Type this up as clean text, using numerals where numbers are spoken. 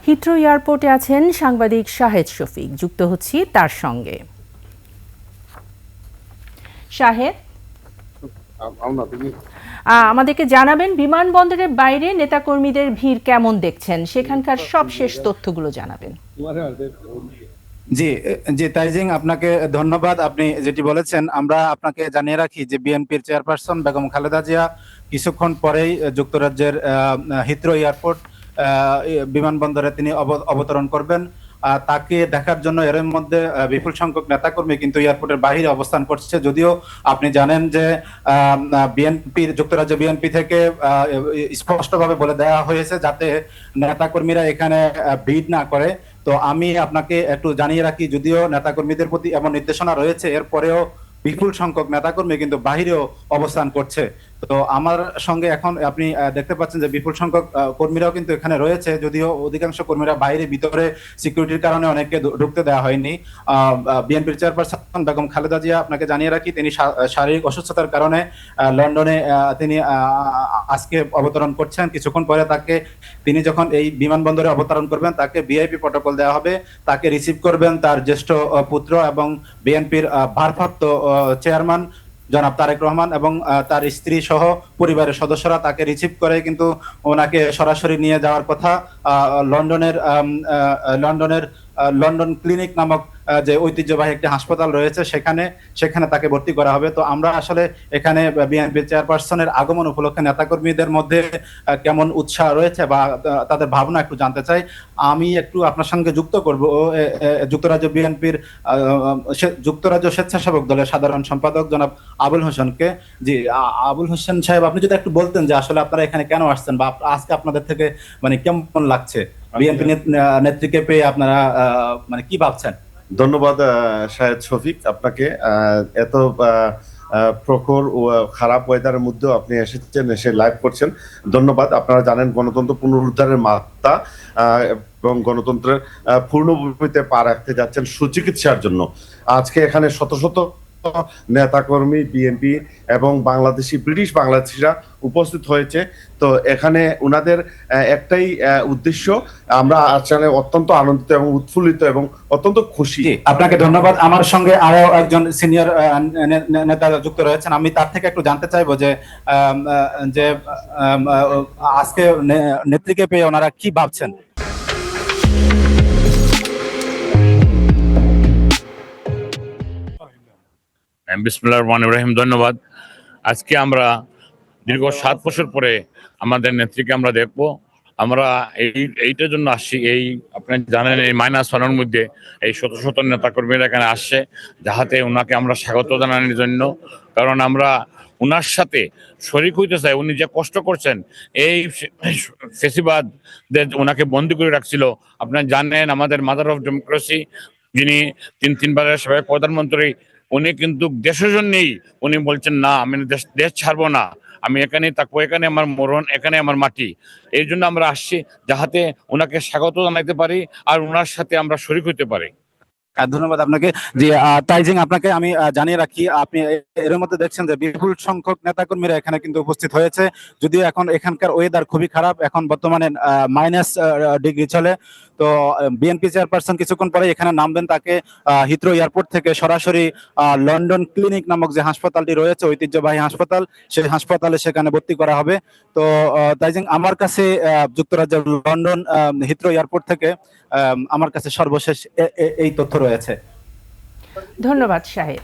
Heathrow এয়ারপোর্টে আছেন সাংবাদিক শাহেদ শফিক, যুক্ত হচ্ছি তার সঙ্গে। শাহেদ, আমাদেরকে জানাবেন বিমানবন্দরের বাইরে নেতাকর্মীদের ভিড় কেমন দেখছেন, সেখানকার সবশেষ তথ্যগুলো জানাবেন। জি জি তাইজিং, আপনাকে ধন্যবাদ। আপনি যেটি বলেছেন আমরা আপনাকে জানিয়ে রাখি যে বিএনপির চেয়ারপারসন বেগম খালেদা জিয়া কিছুক্ষণ পরেই যুক্তরাজ্যের হিথ্রো এয়ারপোর্ট বিমানবন্দরে তিনি অবতরণ করবেন। তাকে দেখার জন্য এর মধ্যে বিপুল সংখ্যক নেতাকর্মী কিন্তু এয়ারপোর্টের বাইরে অবস্থান করছে। যদিও আপনি জানেন যে যুক্তরাজ্য বিএনপি থেকে স্পষ্টভাবে বলে দেওয়া হয়েছে যাতে নেতাকর্মীরা এখানে ভিড় না করে। তো আমি আপনাকে একটু জানিয়ে রাখি, যদিও নেতাকর্মীদের প্রতি এমন নির্দেশনা রয়েছে, এরপরেও বিপুল সংখ্যক নেতাকর্মী কিন্তু বাহিরেও অবস্থান করছে। তো আমার সঙ্গে এখন আপনি দেখতে পাচ্ছেন যে বিপুল সংখ্যক কর্মীরাও কিন্তু এখানে রয়েছে, যদিও অধিকাংশ কর্মীরা বাইরে, ভিতরে সিকিউরিটির কারণে অনেককে ঢুকতে দেওয়া হয়নি। বিএনপির চেয়ারপারসন বেগম খালেদা জিয়া, আপনাকে জানিয়ে রাখি, তিনি শারীরিক অসুস্থতার কারণে লন্ডনে তিনি আজকে অবতরণ করছেন। কিছুক্ষণ পরে তিনি যখন এই বিমানবন্দরে অবতরণ করবেন তাকে ভিআইপি প্রটোকল দেওয়া হবে। তাকে রিসিভ করবেন তার জ্যেষ্ঠ পুত্র এবং বিএনপির ভারপ্রাপ্ত চেয়ারম্যান জনাব তারেক রহমান এবং তার স্ত্রী সহ পরিবারের সদস্যরা। তাকে রিসিভ করে কিন্তু ওনাকে সরাসরি নিয়ে যাওয়ার কথা লন্ডনের লন্ডন ক্লিনিক নামক যে ঐতিহ্যবাহী একটি হাসপাতাল রয়েছে সেখানে তাকে ভর্তি করা হবে। তো আমরা আসলে এখানে বিএনপি চেয়ারপারসনের আগমন উপলক্ষে নেতাকর্মীদের মধ্যে কেমন উৎসাহ রয়েছে বা তাদের ভাবনা একটু জানতে চাই। আমি একটু আপনার সঙ্গে যুক্ত করব যুক্তরাজ্য স্বেচ্ছাসেবক দলের সাধারণ সম্পাদক জনাব আবুল হোসেনকে। জি আবুল হোসেন সাহেব, আপনি যদি একটু বলতেন যে আসলে আপনারা এখানে কেন আসছেন বা আজকে আপনাদের থেকে মানে কেমন লাগছে, বিএনপি নেত্রীকে পেয়ে আপনারা মানে কি ভাবছেন? ধন্যবাদ শাহেদ শফিক, আপনাকে এত প্রখর ও খারাপ ওয়েদারের মধ্যেও আপনি এসে লাইভ করছেন, ধন্যবাদ। আপনারা জানেন গণতন্ত্র পুনরুদ্ধারের মাত্রা এবং গণতন্ত্রের পূর্ণভূমিতে পা রাখতে যাচ্ছেন সুচিকিৎসার জন্য। আজকে এখানে শত শত নেতাকর্মী বিএনপি এবং ব্রিটিশ বাংলাদেশিরা উপস্থিত হয়েছে। তো এখানে উনাদের একটাই উদ্দেশ্য, আমরা আসলে অত্যন্ত আনন্দিত এবং উৎফুল্লিত এবং অত্যন্ত খুশি। আপনাকে ধন্যবাদ। আমার সঙ্গে আরো একজন সিনিয়র নেতা যুক্ত রয়েছেন, আমি তার থেকে একটু জানতে চাইবো যে আজকে নেত্রীকে পেয়ে ওনারা কি ভাবছেন। বিসমিল্লাহির রহমানির রহিম। ধন্যবাদ। আজকে আমরা দীর্ঘ 7 বছর পরে আমাদের নেত্রীকে আমরা দেখবো। আমরা এইটার জন্য আসছি, আপনি জানেন এই -1 মধ্যে এই শত শত নেতাকর্মীরা এখানে আসছে যাহাতে ওনাকে আমরা স্বাগত জানানোর জন্য। কারণ আমরা ওনার সাথে শরিক হইতে চাই। উনি যে কষ্ট করছেন, এই ফেসিবাদ ওনাকে বন্দি করে রাখছিল। আপনারা জানেন আমাদের মাদার অফ ডেমোক্রেসি, যিনি তিনবারের সাবেক প্রধানমন্ত্রী, উনি কিন্তু দেশের জন্যই উনি বলছেন না, আমি দেশ ছাড়বো না, আমি এখানেই থাকবো, এখানে আমার মরণ, এখানে আমার মাটি। এই জন্য আমরা আসছি যাহাতে ওনাকে স্বাগত জানাইতে পারি আর ওনার সাথে আমরা শরীক হইতে পারি। ধন্যবাদ আপনাকে। যে তাইজিং, আপনাকে আমি জানিয়ে রাখি, আপনি এর মধ্যে দেখছেন যে বিপুল সংখ্যক নেতাকর্মীরা এখানে কিন্তু উপস্থিত হয়েছে। যদিও এখন এখানকার ওয়েদার খুবই খারাপ, এখন বর্তমানে -ডিগ্রি চলে। তো বিএনপি চেয়ারপারসন কিছুক্ষণ পরে এখানে নামবেন। তাকে হিথ্রো এয়ারপোর্ট থেকে সরাসরি লন্ডন ক্লিনিক নামক যে হাসপাতালটি রয়েছে, ঐতিহ্যবাহী হাসপাতাল, সেই হাসপাতালে সেখানে ভর্তি করা হবে। তো তাইজিং, আমার কাছে যুক্তরাজ্যের লন্ডন হিথ্রো এয়ারপোর্ট থেকে আমার কাছে সর্বশেষ এই তথ্য রয়েছে। ধন্যবাদ শাহেদ।